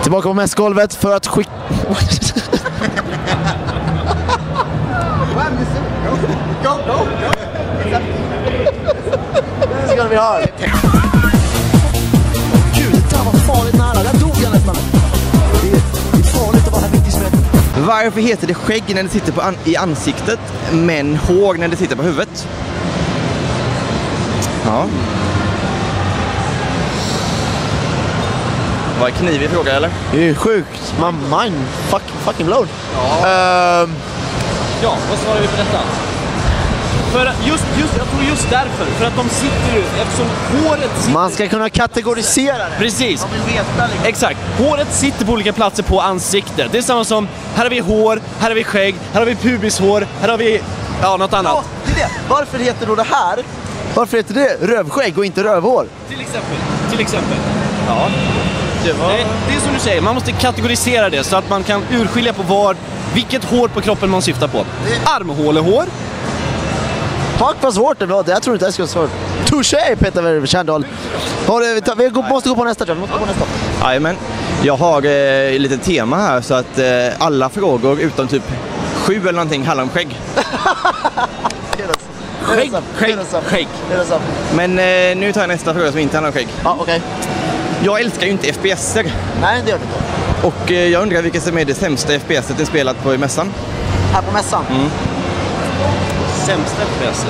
Tillbaka på mässgolvet för att skicka... Go. Det ska vi ha. Gud, det där var farligt nära. Där dog jag nästan. Det är farligt att vara här mitt i smeten. Varför heter det skägg när det sitter i ansiktet, men hår när det sitter på huvudet? Ja. Var det knivig fråga, eller? Det är sjukt. Man, fucking blown. Ja, vad svarar vi på detta? För jag tror just därför. För att de sitter ju, eftersom håret sitter... Man ska kunna kategorisera det. Precis. Man vill veta liksom. Exakt. Håret sitter på olika platser på ansiktet. Det är samma som, här har vi hår, här har vi skägg, här har vi pubishår, här har vi, något annat. Ja, det är det. Varför heter då det här? Varför heter det rövskägg och inte rövhår? Till exempel. Ja. Det är som du säger, man måste kategorisera det så att man kan urskilja på vilket hår på kroppen man syftar på. Armhålehår. Fuck vad svårt det var, jag tror inte det skulle vara svårt. Touché, Peter Tjärndal. Vi måste gå på nästa, Jajamän. Jag har ett litet tema här så att alla frågor utom typ 7 eller någonting handlar om skägg. Skägg. Men nu tar jag nästa fråga som inte handlar om skägg. Ja, okej. Jag älskar ju inte FPSer. Nej, det gör du inte. Och jag undrar vilket som är det sämsta FPSet ni spelat på i mässan? Här på mässan? Mm. Sämsta FPSet?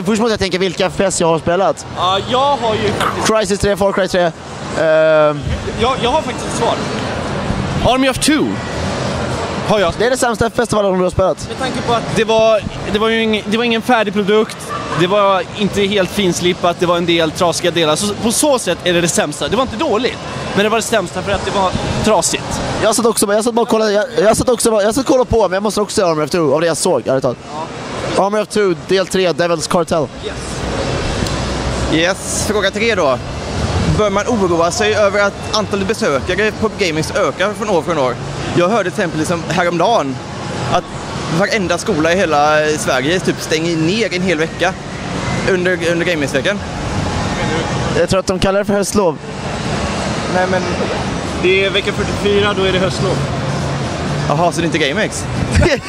Först måste jag tänka vilka FPS jag har spelat. Ja, jag har ju... Crysis 3, Far Cry 3. Jag har faktiskt ett svar. Army of Two. Har jag. Det är det sämsta festivalen du har spelat. Med tanke på att det var ingen färdig produkt. Det var inte helt finslipat, det var en del trasiga delar. Så på så sätt är det sämsta. Det var inte dåligt, men det var det sämsta för att det var trasigt. Jag satt och kollade på, men jag måste också göra Army of Two av det jag såg. Ja. Army of Two, del 3, Devil's Cartel. Yes, fråga 3 då. Bör man oroa sig över att antalet besökare på Gamex ökar från år? Jag hörde till exempel liksom häromdagen att varenda skola i hela Sverige typ stänger ner en hel vecka under Gamex-veckan. Jag tror att de kallar det för höstlov. Nej, men... Det är vecka 44, då är det höstlov. Jaha, så det är inte Gamex? Nej,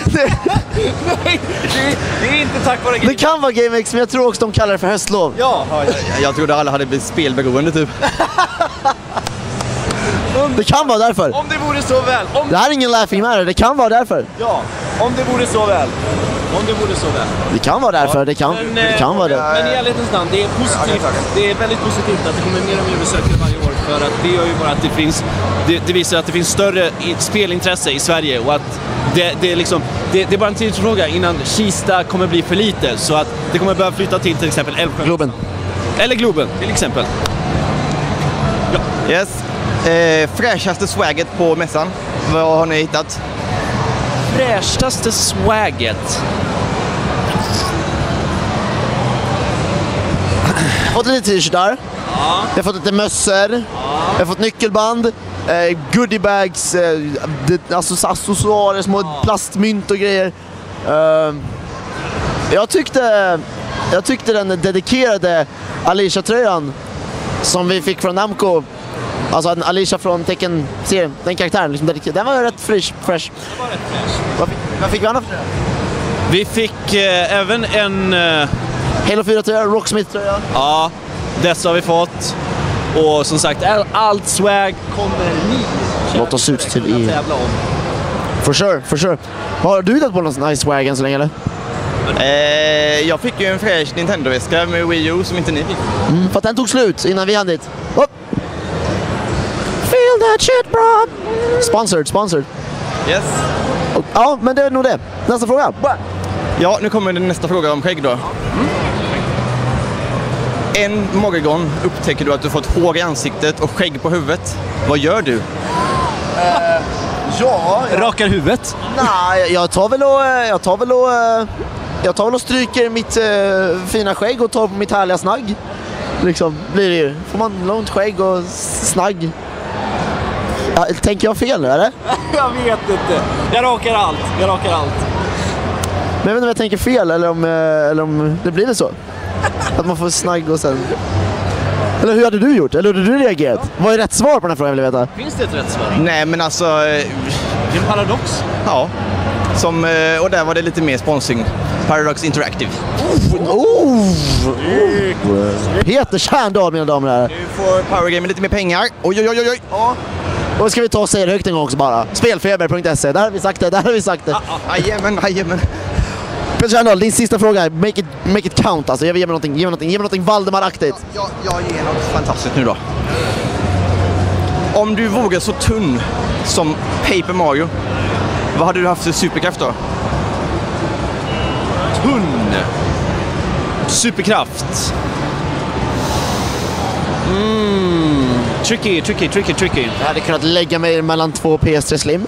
det är inte tack vare Gamex. Det kan vara Gamex, men jag tror också de kallar det för höstlov. Ja. Jag trodde alla hade blivit spelberoende typ. Det kan vara därför. Om det vore så väl. Det här är ingen laughing matter, det kan vara därför. Ja, om det vore så väl. Det kan vara därför, det kan vara det. Men i ärlighetens namn, det är positivt. Det är väldigt positivt att det kommer mer och mer besökare varje år. För att det gör ju bara att det finns... Det visar att det finns större spelintresse i Sverige. Och att det är bara en tidsfråga innan Kista kommer bli för lite. Så att det kommer behöva flytta till exempel Älvsjö. Globen. Eller Globen, till exempel. Ja. Yes. Fräschaste swagget på mässan. Vad har ni hittat? Fräschaste swagget. Jag har fått lite t-shirtar. Ja. Jag har fått lite mössor. Ja. Jag har fått nyckelband. Goodiebags. Alltså accessoarer, små plastmynt och grejer. Jag tyckte den dedikerade Alicia-tröjan som vi fick från Namco, alltså Alicia från Tekken-serien, den karaktären, liksom dedikerad, den var rätt fresh. Vad fick vi annat för det? Vi fick även en... Halo 4-tröja, Rocksmith-tröja. Ja, dessa har vi fått. Och som sagt, allt swag kommer ni. Låt oss ut till i... For sure. Har du hittat på någon nice swag än så länge eller? Jag fick ju en fräsch Nintendo-väska med Wii U som inte ni fick. För att den tog slut innan vi hann dit. Upp. Feel that shit, bro! Sponsored. Yes. Ja, men det är nog det. Nästa fråga. Ja, nu kommer nästa fråga om skägg då. En morgon upptäcker du att du fått hår i ansiktet och skägg på huvudet. Vad gör du? Rakar huvudet? Nej, jag tar väl och stryker mitt fina skägg och tar på mitt härliga snagg. Liksom, blir det ju. Får man långt skägg och snagg. Ja, tänker jag fel nu, eller? Jag vet inte. Jag rakar allt. Men jag vet inte om jag tänker fel eller om det blir så. Att man får snagg och sen... Eller hur hade du gjort? Eller hur hade du reagerat? Vad är rätt svar på den här frågan, vill jag veta? Finns det ett rätt svar? Nej, men alltså... Det är en paradox. Ja. Och där var det lite mer sponsring. Paradox Interactive. Peter Tjärndal, mina damer och herrar. Nu får PowerGamer lite mer pengar. Oj. Ja. Och ska vi ta och säga det högt en gång också bara. Spelfeber.se, där har vi sagt det. Jajamän. Peter Tjärndal, din sista fråga. Make it count, alltså. Ge mig någonting Valdemar-aktigt. Jag ger något fantastiskt nu då. Om du vågar så tunn som Paper Mario, vad hade du haft för superkraft då? Tunn. Superkraft. Tricky. Jag hade kunnat lägga mig mellan 2 PS3 Slim.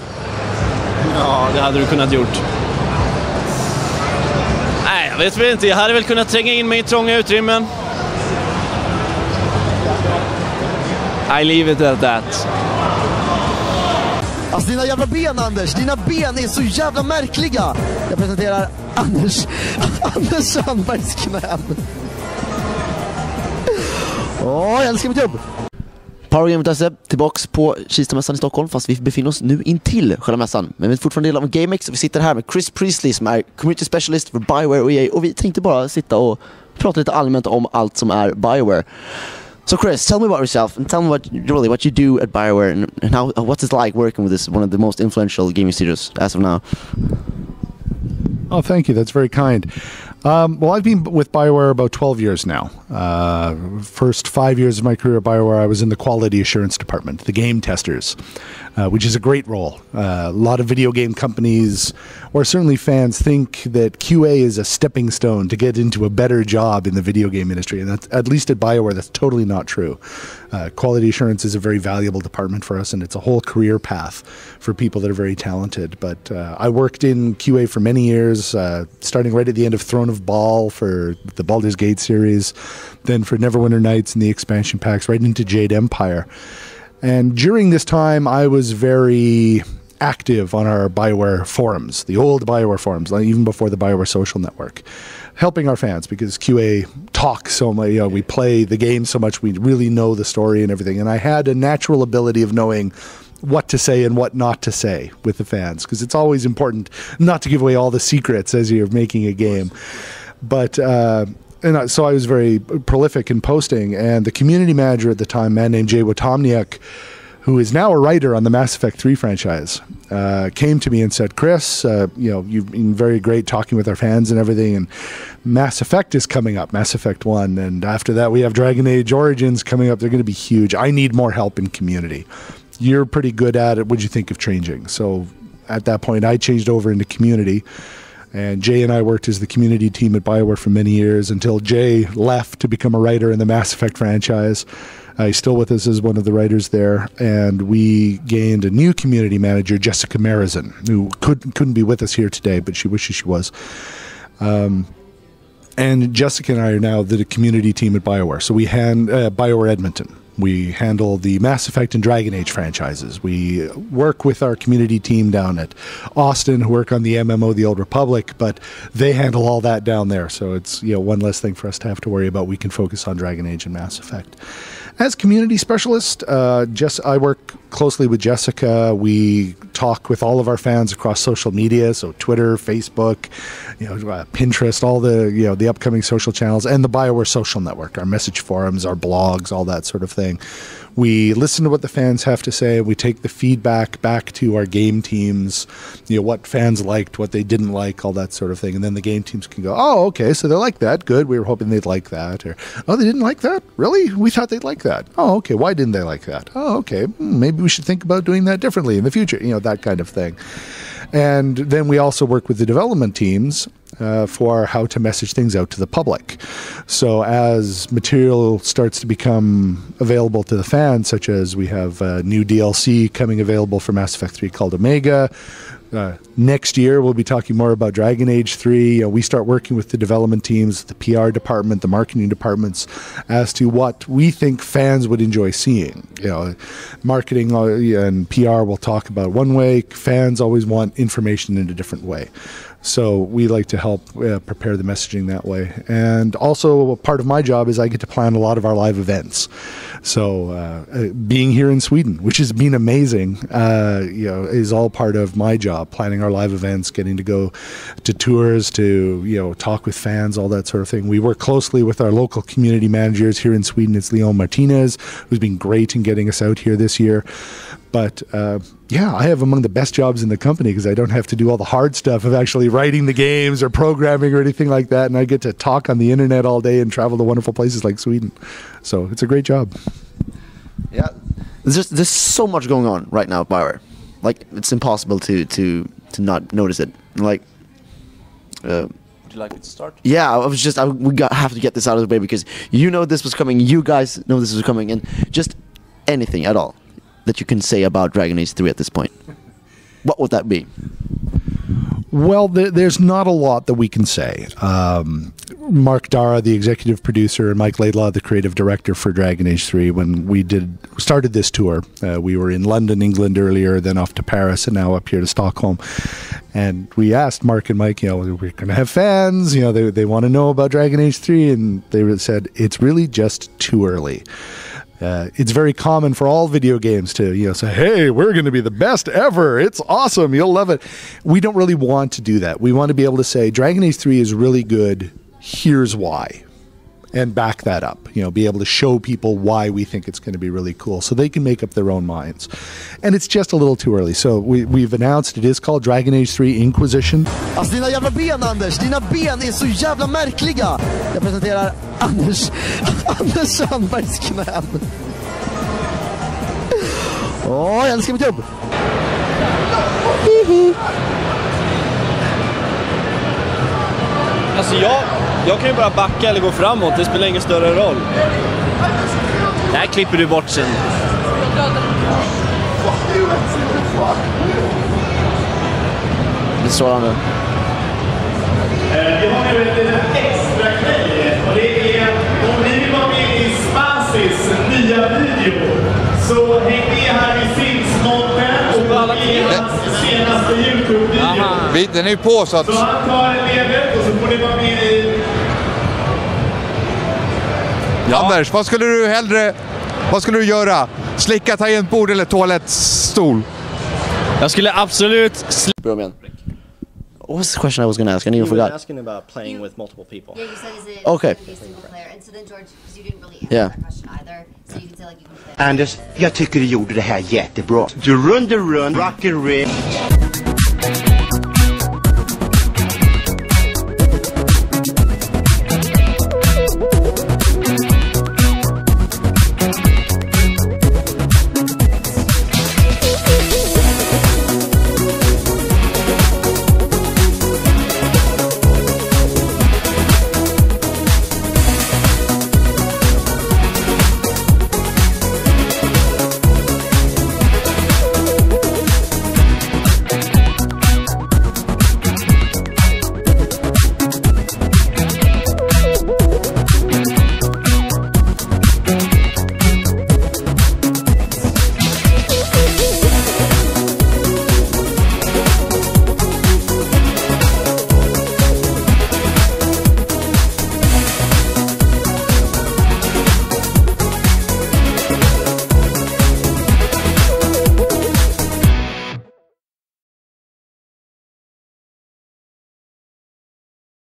Ja, det hade du kunnat gjort. Nej, jag vet väl inte. Jag hade väl kunnat tränga in mig i trånga utrymmen. I leave it at that. Alltså dina jävla ben, Anders. Dina ben är så jävla märkliga. Jag presenterar Anders Sandbergs knän. Jag älskar mitt jobb. PowerGamer.se tillbaks på Kistamässan i Stockholm, fast vi befinner oss nu intill själva mässan. Men vi är fortfarande del av Gamex och vi sitter här med Chris Priestley som är community specialist för Bioware och EA, och vi tänkte bara sitta och prata lite allmänt om allt som är Bioware. So Chris, tell me about yourself and tell me what you do at Bioware and how what's it like working with this one of the most influential gaming studios as of now. Oh, thank you. That's very kind. Well, I've been with Bioware about 12 years now. First 5 years of my career at Bioware, I was in the quality assurance department, the game testers, which is a great role. A lot of video game companies, or certainly fans, think that QA is a stepping stone to get into a better job in the video game industry. And that's, at least at Bioware, that's totally not true. Quality assurance is a very valuable department for us, and it's a whole career path for people that are very talented. But I worked in QA for many years, starting right at the end of Throne of Ball for the Baldur's Gate series, then for Neverwinter Nights and the expansion packs, right into Jade Empire. And during this time, I was very active on our Bioware forums, the old Bioware forums, like even before the Bioware social network, helping our fans, because QA talks so much, we play the game so much, we really know the story and everything. And I had a natural ability of knowing what to say and what not to say with the fans, because it's always important not to give away all the secrets as you're making a game. But so I was very prolific in posting, and the community manager at the time, a man named Jay Wotomniak, who is now a writer on the Mass Effect 3 franchise, came to me and said, Chris, you've been very great talking with our fans and everything, and Mass Effect is coming up, Mass Effect 1, and after that we have Dragon Age Origins coming up. They're going to be huge. I need more help in community. You're pretty good at it. What do you think of changing? So at that point, I changed over into community. And Jay and I worked as the community team at Bioware for many years until Jay left to become a writer in the Mass Effect franchise. He's still with us as one of the writers there. And we gained a new community manager, Jessica Marizan, who couldn't be with us here today, but she wishes she was. And Jessica and I are now the community team at Bioware. So we Bioware Edmonton. We handle the Mass Effect and Dragon Age franchises. We work with our community team down at Austin, who work on the MMO, The Old Republic, but they handle all that down there. So it's one less thing for us to have to worry about. We can focus on Dragon Age and Mass Effect. As community specialist, I work closely with Jessica. We talk with all of our fans across social media, so Twitter, Facebook, Pinterest, all the upcoming social channels, and the Bioware social network, our message forums, our blogs, all that sort of thing. We listen to what the fans have to say. We take the feedback back to our game teams, what fans liked, what they didn't like, all that sort of thing. And then the game teams can go, oh, okay, so they like that. Good. We were hoping they'd like that. Or, oh, they didn't like that? Really? We thought they'd like that. Oh, okay. Why didn't they like that? Oh, okay. Maybe we should think about doing that differently in the future. That kind of thing. And then we also work with the development teams for how to message things out to the public. So as material starts to become available to the fans, such as we have new DLC coming available for Mass Effect 3 called Omega, next year we'll be talking more about Dragon Age 3. We start working with the development teams, the PR department, the marketing departments as to what we think fans would enjoy seeing. Marketing and PR will talk about one way. Fans always want information in a different way. So we like to help prepare the messaging that way. And also part of my job is I get to plan a lot of our live events. So being here in Sweden, which has been amazing, is all part of my job, planning our live events, getting to go to tours, to talk with fans, all that sort of thing. We work closely with our local community managers here in Sweden. It's Leon Martinez, who's been great in getting us out here this year. But I have among the best jobs in the company because I don't have to do all the hard stuff of actually writing the games or programming or anything like that. And I get to talk on the internet all day and travel to wonderful places like Sweden. So it's a great job. Yeah, there's so much going on right now at Bioware. Like, it's impossible to not notice it. Like, would you like me to start? Yeah, have to get this out of the way because this was coming. You guys know this was coming, and just anything at all that you can say about Dragon Age 3 at this point. What would that be? Well, there's not a lot that we can say. Mark Dara, the executive producer, and Mike Laidlaw, the creative director for Dragon Age 3, when we started this tour, we were in London, England earlier, then off to Paris, and now up here to Stockholm. And we asked Mark and Mike, we're going to have fans, they want to know about Dragon Age 3, and they said, it's really just too early. It's very common for all video games to say, hey, we're going to be the best ever. It's awesome. You'll love it. We don't really want to do that. We want to be able to say Dragon Age 3 is really good. Here's why. And back that up. Be able to show people why we think it's going to be really cool so they can make up their own minds. And it's just a little too early. So we've announced it is called Dragon Age 3 Inquisition. Alltså dina jävla ben, Anders. Dina ben är så jävla märkliga. Jag presenterar Anders Sandbergs knän. Jag älskar mitt jobb. Alltså jag kan ju bara backa eller gå framåt, det spelar ingen större roll. Det här klipper du bort sen. Det står han nu. Vi har nu en liten extra grej och det är om ni vill vara med i Spansis nya video så häng med här vid Sims-monten och i hans senaste YouTube-video. Den är ju på så att... Så han tar en ledet och så får ni vara med i... Anders, vad skulle du göra? Slicka tangentbord eller toalettstol? Jag skulle absolut... What was the question I was going to ask? I even forgot. You were asking about playing with multiple people. Yeah, you said is it Okay. gonna be a single player? And so then George, because you didn't really answer Yeah. that question either, so you can say like you can play. Anders, jag tycker du gjorde det här jättebra. Du rundar runt, rock'n'roll.